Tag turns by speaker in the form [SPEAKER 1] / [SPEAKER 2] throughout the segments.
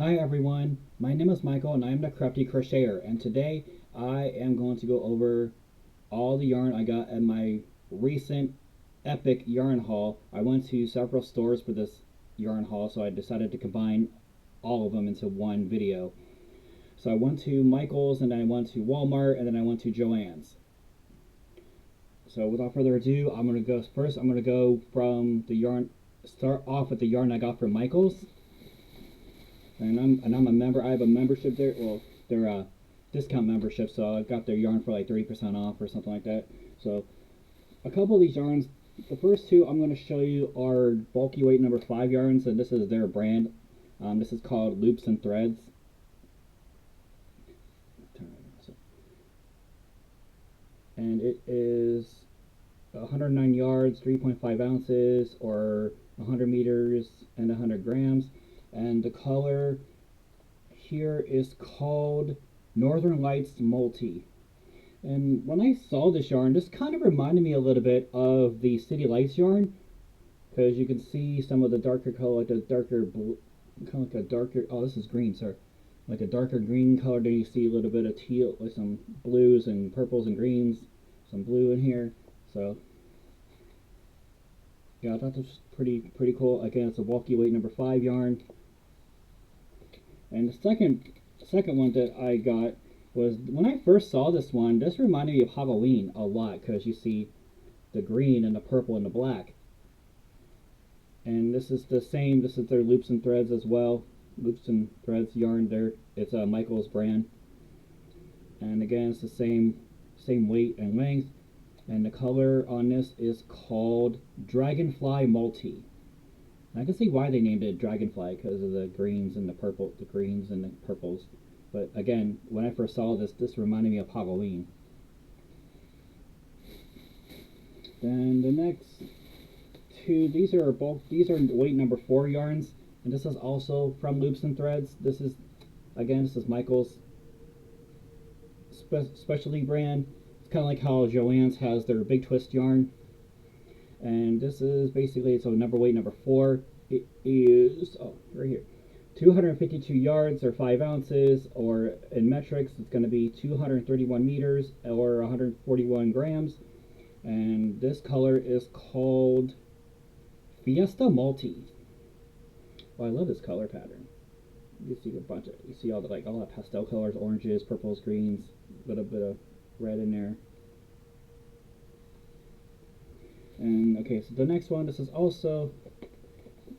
[SPEAKER 1] Hi everyone, my name is Michael and I am the Crafty Crocheter, and today I am going to go over all the yarn I got at my recent epic yarn haul. I went to several stores for this yarn haul, so I decided to combine all of them into one video. So I went to Michael's, and then I went to Walmart, and then I went to Joann's. So without further ado, I'm going to go from the yarn, start off with the yarn I got from Michael's. And I'm a member. I have a membership there. Well, they're a discount membership, so I got their yarn for like 30% off or something like that. So a couple of these yarns, the first two I'm going to show you are bulky weight number 5 yarns, and this is their brand. This is called Loops and Threads. And it is 109 yards, 3.5 ounces, or 100 meters and 100 grams. And the color here is called Northern Lights Multi. And when I saw this yarn, this kind of reminded me a little bit of the City Lights yarn, because you can see some of the darker color, like the darker blue, kind of like a darker, oh, this is green, sorry, like a darker green color. Then you see a little bit of teal, like some blues and purples and greens, some blue in here. So yeah, I thought this was pretty cool. Again, it's a bulky weight number 5 yarn. And the second one that I got was, when I first saw this one, this reminded me of Halloween a lot, because you see the green and the purple and the black. And this is the same, this is their Loops and Threads as well. Loops and Threads yarn there. It's a Michael's brand. And again, it's the same weight and length. And the color on this is called Dragonfly Multi. I can see why they named it Dragonfly, because of the greens and the purples. But again, when I first saw this reminded me of Halloween. Then the next two, these are weight number 4 yarns, and this is also from Loops and Threads. This is Michael's specialty brand. It's kind of like how Joann's has their Big Twist yarn. And this is basically, so weight number 4. It is, oh, right here, 252 yards or 5 ounces, or in metrics, it's going to be 231 meters or 141 grams. And this color is called Fiesta Multi. Oh, I love this color pattern. You see all the pastel colors, oranges, purples, greens, a little bit of red in there. And okay, so the next one, this is also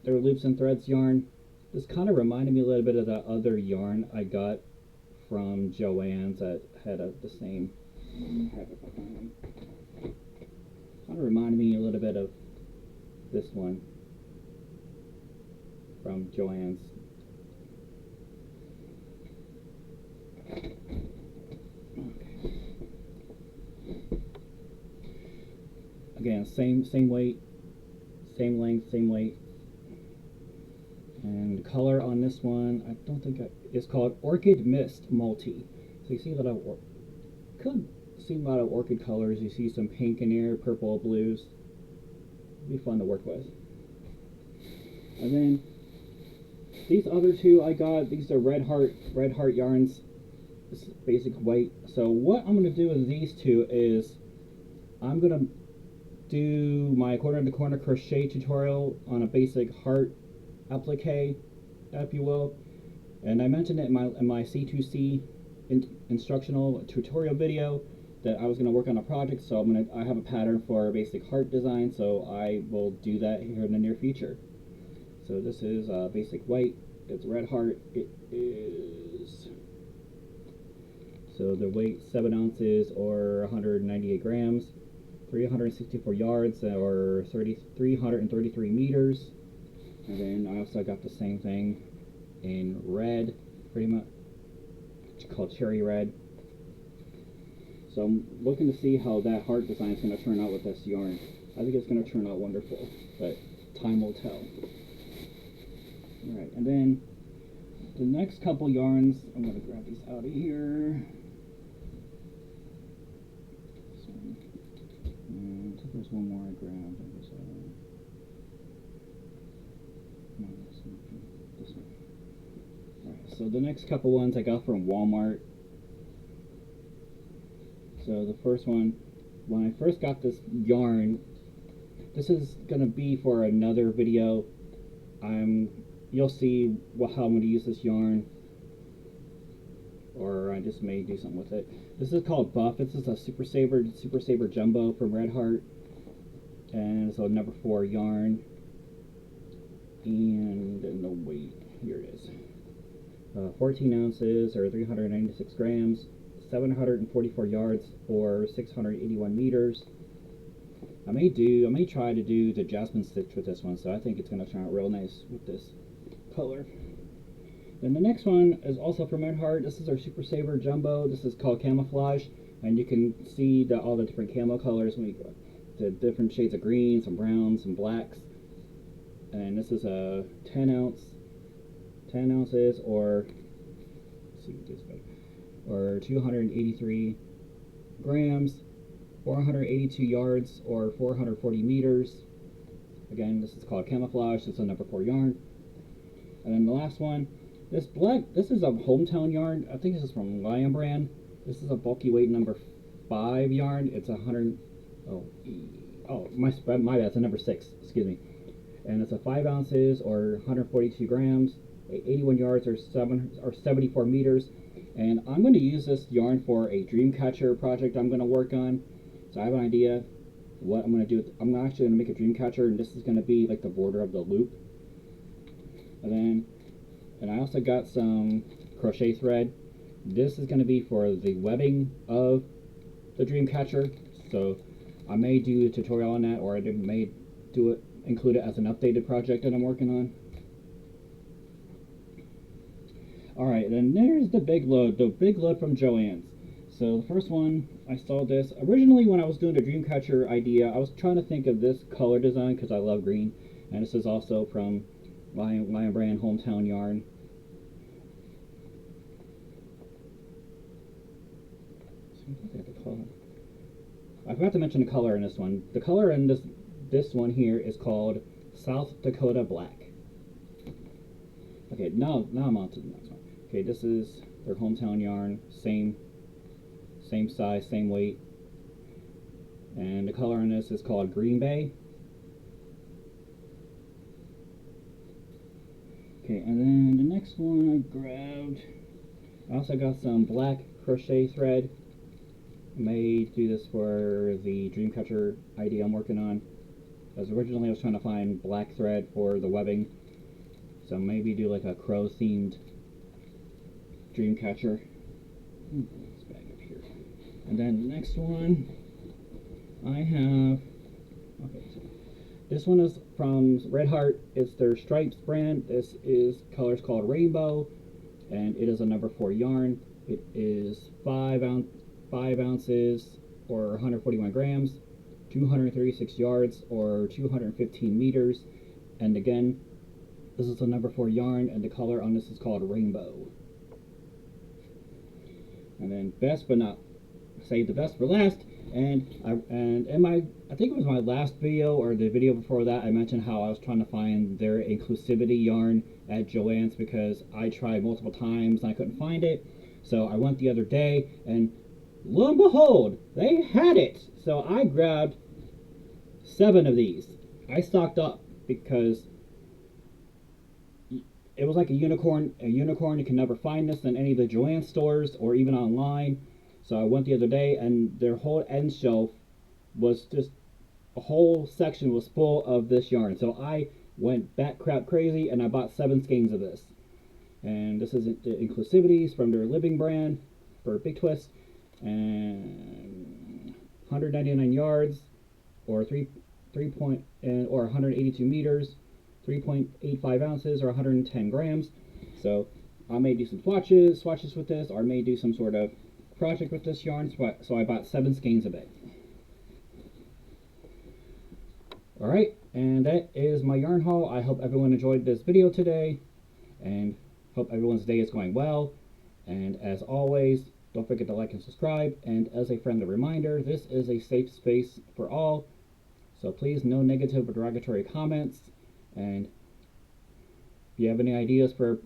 [SPEAKER 1] their Loops and Threads yarn. This kind of reminded me a little bit of that other yarn I got from Joann's that had the same. Kind of reminded me a little bit of this one from Joann's. Again, same weight, same length, same weight. And the color on this one, it's called Orchid Mist Multi. So you see a lot of orchid colors. You see some pink in here, purple, blues. It'll be fun to work with. And then these other two I got, these are Red Heart yarns. This is basic white. So what I'm gonna do with these two is I'm gonna do my corner to corner crochet tutorial on a basic heart applique, if you will. And I mentioned it in my C2C instructional tutorial video that I was going to work on a project, so I have a pattern for a basic heart design, so I will do that here in the near future. So this is basic white. It's red heart. It is, so the weight 7 ounces or 198 grams, 364 yards or 333 meters. And then I also got the same thing in red, pretty much. It's called cherry red. So I'm looking to see how that heart design is going to turn out with this yarn. I think it's going to turn out wonderful, but time will tell. Alright, and then the next couple yarns, I'm going to grab these out of here. And I think there's one more I grabbed. This one. Right. So the next couple ones I got from Walmart. So the first one, when I first got this yarn, this is gonna be for another video. You'll see how I'm gonna use this yarn, or I just may do something with it. This is called Buff. This is a Super Saver Jumbo from Red Heart, and it's a number 4 yarn. And the weight, here it is. 14 ounces or 396 grams, 744 yards or 681 meters. I may try to do the Jasmine stitch with this one, so I think it's going to turn out real nice with this color. Then the next one is also from Red Heart. This is our Super Saver Jumbo. This is called Camouflage, and you can see all the different camo colors, the different shades of green, some browns, some blacks. And this is a 10 ounces, or let's see this way, or 283 grams, 482 yards or 440 meters. Again, this is called Camouflage. It's a number 4 yarn. And then the last one, this is a Hometown yarn. I think this is from Lion brand. This is a bulky weight number 5 yarn. It's 100. My bad. It's a number 6. Excuse me. And it's a 5 ounces or 142 grams, 81 yards or 74 meters. And I'm going to use this yarn for a dream catcher project I'm going to work on. So I have an idea what I'm going to do. I'm actually going to make a dream catcher, and this is going to be like the border of the loop. And I also got some crochet thread. This is going to be for the webbing of the dream catcher. So I may do a tutorial on that, or I may include it as an updated project that I'm working on. Alright, then there's the big load from Joann's. So the first one, I saw this. Originally when I was doing the Dreamcatcher idea, I was trying to think of this color design because I love green. And this is also from Lion brand Hometown yarn. I forgot to mention the color in this one. The color in this one here is called South Dakota Black. Okay, now I'm on to the next one. Okay, this is their Hometown yarn, same size, same weight. And the color on this is called Green Bay. Okay, and then the next one I grabbed, I also got some black crochet thread. I may do this for the Dreamcatcher idea I'm working on. Because originally I was trying to find black thread for the webbing. So maybe do like a crow themed Dreamcatcher. This bag up here. And then the next one I have, this one is from Red Heart. It's their Stripes brand. This is colors called Rainbow, and it is a number 4 yarn. It is 5 ounces or 141 grams, 236 yards or 215 meters. And again, this is a number 4 yarn, and the color on this is called Rainbow. And then save the best for last. And in I think it was my last video or the video before that, I mentioned how I was trying to find their inclusivity yarn at Joann's because I tried multiple times and I couldn't find it. So I went the other day, and lo and behold, they had it. So I grabbed 7 of these. I stocked up because it was like a unicorn. You can never find this in any of the Joann's stores or even online. So I went the other day, and their whole end shelf was just, a whole section was full of this yarn. So I went bat crap crazy, and I bought 7 skeins of this. And this is the inclusivities from their Living brand for Big Twist, and 199 yards or 182 meters, 3.85 ounces or 110 grams. So I may do some swatches with this, or I may do some sort of project with this yarn. So I bought 7 skeins of it. Alright, and that is my yarn haul. I hope everyone enjoyed this video today, and hope everyone's day is going well. And as always, don't forget to like and subscribe. And as a friendly reminder, this is a safe space for all. So please, no negative or derogatory comments. And If you have any ideas for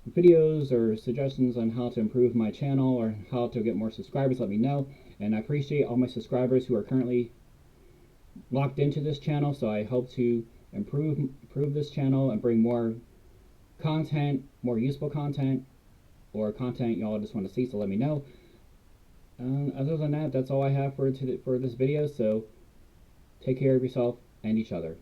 [SPEAKER 1] videos or suggestions on how to improve my channel or how to get more subscribers, let me know. And I appreciate all my subscribers who are currently locked into this channel, so I hope to improve this channel and bring more content, more useful content, or content y'all just want to see, so let me know. Other than that, that's all I have for this video, so take care of yourself and each other.